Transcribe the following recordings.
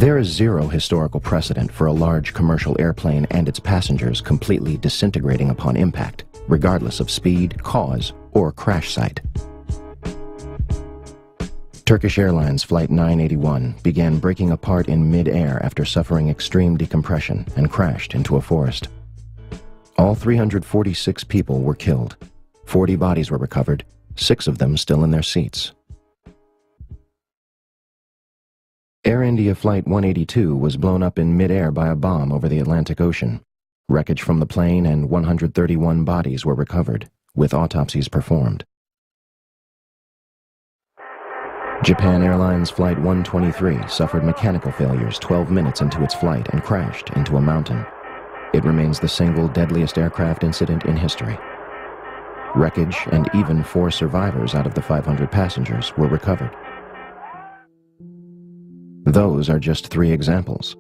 There is zero historical precedent for a large commercial airplane and its passengers completely disintegrating upon impact, regardless of speed, cause, or crash site. Turkish Airlines Flight 981 began breaking apart in mid-air after suffering extreme decompression and crashed into a forest. All 346 people were killed. 40 bodies were recovered, 6 of them still in their seats. Air India Flight 182 was blown up in mid-air by a bomb over the Atlantic Ocean. Wreckage from the plane and 131 bodies were recovered, with autopsies performed. Japan Airlines Flight 123 suffered mechanical failures 12 minutes into its flight and crashed into a mountain. It remains the single deadliest aircraft incident in history. Wreckage and even 4 survivors out of the 500 passengers were recovered. Those are just 3 examples.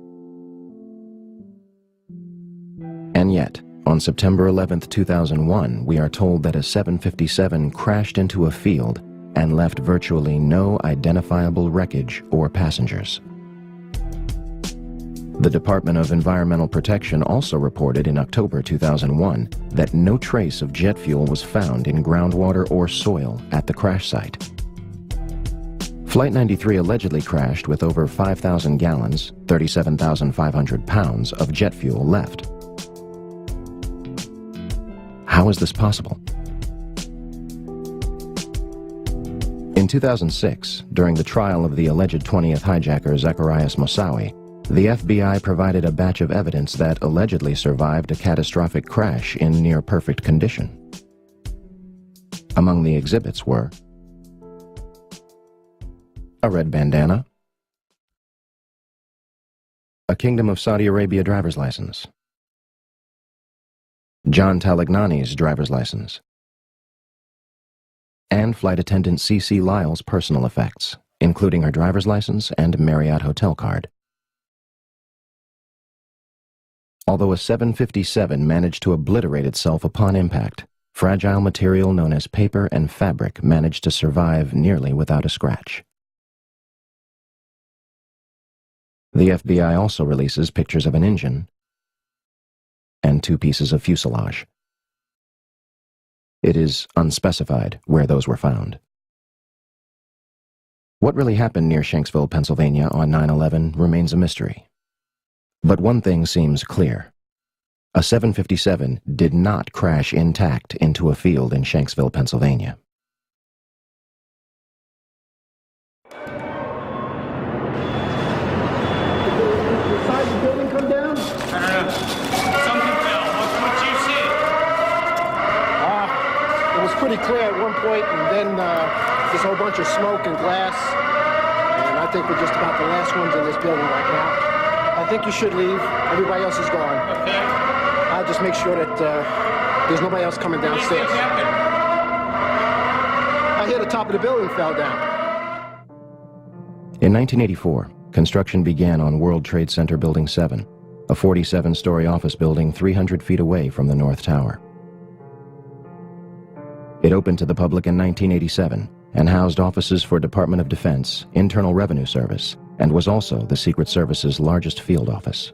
And yet, on September 11, 2001, we are told that a 757 crashed into a field and left virtually no identifiable wreckage or passengers. The Department of Environmental Protection also reported in October 2001 that no trace of jet fuel was found in groundwater or soil at the crash site. Flight 93 allegedly crashed with over 5,000 gallons, 37,500 pounds of jet fuel left. How is this possible? In 2006, during the trial of the alleged 20th hijacker Zacarias Moussaoui, the FBI provided a batch of evidence that allegedly survived a catastrophic crash in near-perfect condition. Among the exhibits were a red bandana, a Kingdom of Saudi Arabia driver's license, John Talagnani's driver's license, and flight attendant C.C. Lyle's personal effects, including her driver's license and Marriott hotel card. Although a 757 managed to obliterate itself upon impact, fragile material known as paper and fabric managed to survive nearly without a scratch. The FBI also releases pictures of an engine and 2 pieces of fuselage. It is unspecified where those were found. What really happened near Shanksville, Pennsylvania on 9/11 remains a mystery. But one thing seems clear. A 757 did not crash intact into a field in Shanksville, Pennsylvania. Pretty clear at one point, and then this whole bunch of smoke and glass, and I think we're just about the last ones in this building right now. I think you should leave. Everybody else is gone. Okay. I'll just make sure that there's nobody else coming downstairs. I hear the top of the building fell down. In 1984, construction began on World Trade Center Building 7, a 47-story office building 300 feet away from the North Tower. It opened to the public in 1987 and housed offices for Department of Defense, Internal Revenue Service, and was also the Secret Service's largest field office.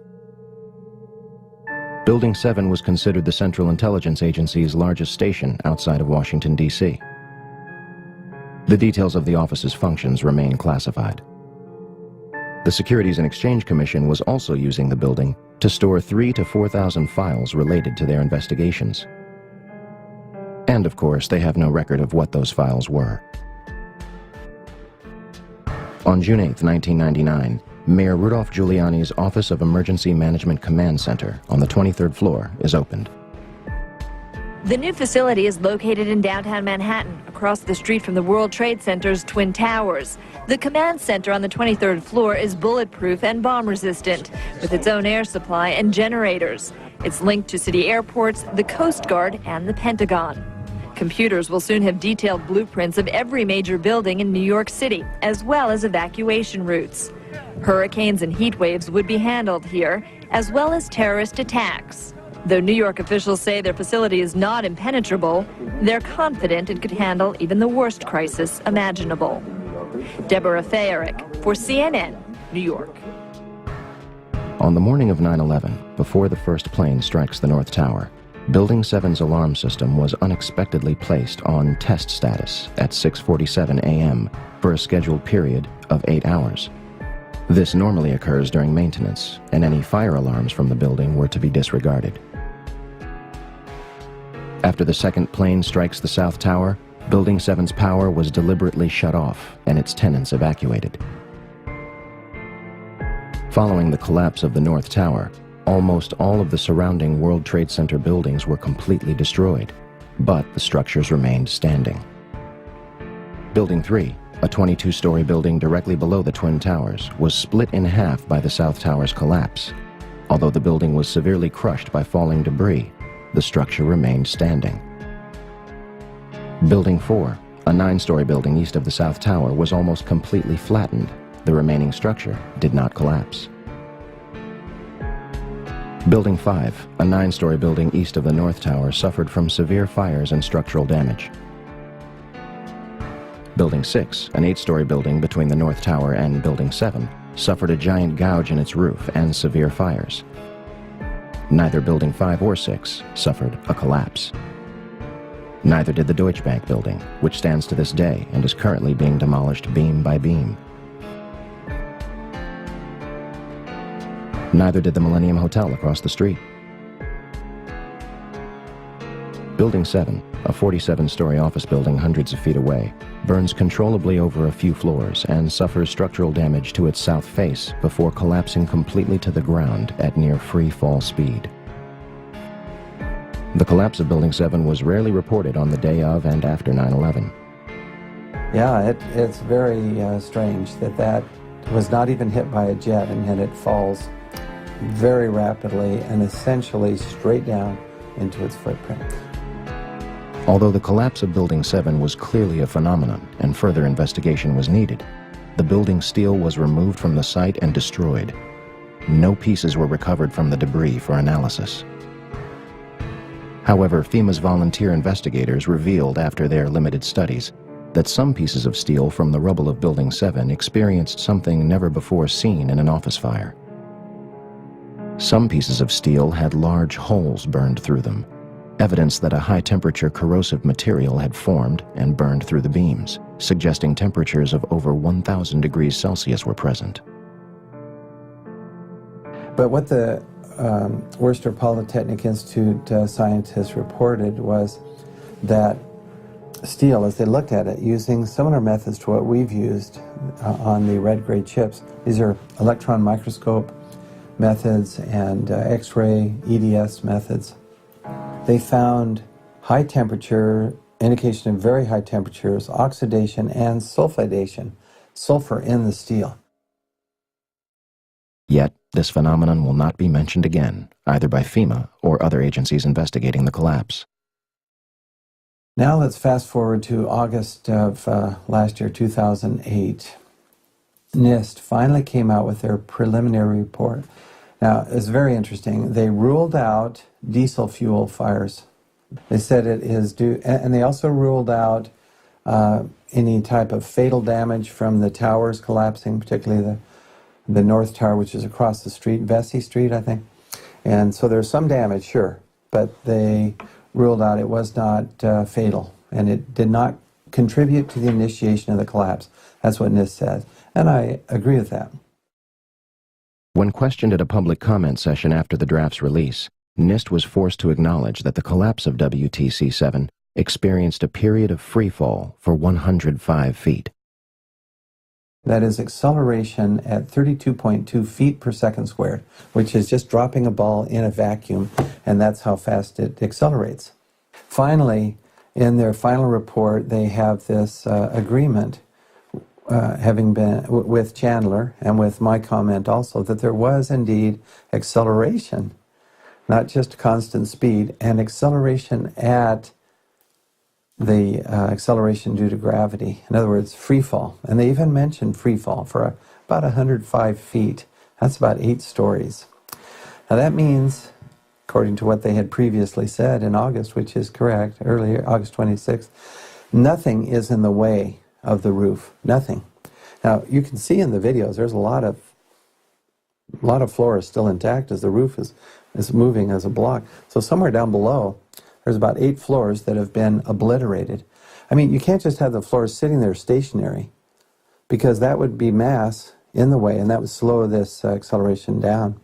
Building 7 was considered the Central Intelligence Agency's largest station outside of Washington, D.C. The details of the office's functions remain classified. The Securities and Exchange Commission was also using the building to store 3,000 to 4,000 files related to their investigations. And, of course, they have no record of what those files were. On June 8, 1999, Mayor Rudolph Giuliani's Office of Emergency Management Command Center on the 23rd floor is opened. The new facility is located in downtown Manhattan, across the street from the World Trade Center's Twin Towers. The command center on the 23rd floor is bulletproof and bomb-resistant, with its own air supply and generators. It's linked to city airports, the Coast Guard, and the Pentagon. Computers will soon have detailed blueprints of every major building in New York City, as well as evacuation routes. Hurricanes and heat waves would be handled here, as well as terrorist attacks. Though New York officials say their facility is not impenetrable, they're confident it could handle even the worst crisis imaginable. Deborah Fayerick for CNN, New York. On the morning of 9/11, before the first plane strikes the North Tower, Building 7's alarm system was unexpectedly placed on test status at 6:47 a.m. for a scheduled period of 8 hours. This normally occurs during maintenance, and any fire alarms from the building were to be disregarded. After the second plane strikes the South Tower, Building 7's power was deliberately shut off and its tenants evacuated. Following the collapse of the North Tower, almost all of the surrounding World Trade Center buildings were completely destroyed, but the structures remained standing. Building 3, a 22-story building directly below the Twin Towers, was split in half by the South Tower's collapse. Although the building was severely crushed by falling debris, the structure remained standing. Building 4, a 9-story building east of the South Tower, was almost completely flattened. The remaining structure did not collapse. Building 5, a 9-story building east of the North Tower, suffered from severe fires and structural damage. Building 6, an 8-story building between the North Tower and Building 7, suffered a giant gouge in its roof and severe fires. Neither Building 5 or 6 suffered a collapse. Neither did the Deutsche Bank building, which stands to this day and is currently being demolished beam by beam. Neither did the Millennium Hotel across the street. Building 7, a 47-story office building hundreds of feet away, burns controllably over a few floors and suffers structural damage to its south face before collapsing completely to the ground at near free fall speed. The collapse of Building 7 was rarely reported on the day of and after 9/11. Yeah, it's very strange that was not even hit by a jet, and yet it falls very rapidly and essentially straight down into its footprint. Although the collapse of Building 7 was clearly a phenomenon and further investigation was needed, the building's steel was removed from the site and destroyed. No pieces were recovered from the debris for analysis. However, FEMA's volunteer investigators revealed after their limited studies that some pieces of steel from the rubble of Building 7 experienced something never before seen in an office fire. Some pieces of steel had large holes burned through them, evidence that a high-temperature corrosive material had formed and burned through the beams, suggesting temperatures of over 1,000 degrees Celsius were present. But what the Worcester Polytechnic Institute scientists reported was that steel, as they looked at it, using similar methods to what we've used on the red gray chips. These are electron microscope methods and X-ray EDS methods. They found high temperature, indication of very high temperatures, oxidation and sulfidation, sulfur in the steel. Yet, this phenomenon will not be mentioned again, either by FEMA or other agencies investigating the collapse. Now let's fast forward to August of last year, 2008. NIST finally came out with their preliminary report. Now, it's very interesting. They ruled out diesel fuel fires. They said it is due, and they also ruled out any type of fatal damage from the towers collapsing, particularly the North Tower, which is across the street, Vesey Street, I think. And so there's some damage, sure, but they ruled out it was not fatal, and it did not contribute to the initiation of the collapse. That's what NIST says, and I agree with that. When questioned at a public comment session after the draft's release, NIST was forced to acknowledge that the collapse of WTC-7 experienced a period of free fall for 105 feet. That is acceleration at 32.2 feet per second squared, which is just dropping a ball in a vacuum, and that's how fast it accelerates. Finally, in their final report, they have this agreement, having been with Chandler and with my comment also, that there was indeed acceleration, not just constant speed, and acceleration at the acceleration due to gravity. In other words, free fall. And they even mentioned free fall for about 105 feet. That's about 8 stories. Now that means, according to what they had previously said in August, which is correct, earlier, August 26th, nothing is in the way of the roof. Nothing. Now, you can see in the videos, there's a lot of a lot of floor is still intact as the roof is moving as a block. So somewhere down below, there's about 8 floors that have been obliterated. I mean, you can't just have the floors sitting there stationary, because that would be mass in the way, and that would slow this acceleration down.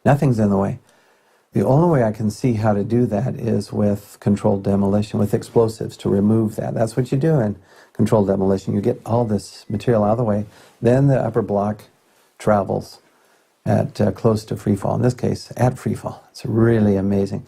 Nothing's in the way. The only way I can see how to do that is with controlled demolition, with explosives, to remove that. That's what you do in controlled demolition. You get all this material out of the way, then the upper block travels at close to free fall. In this case, at free fall. It's really amazing.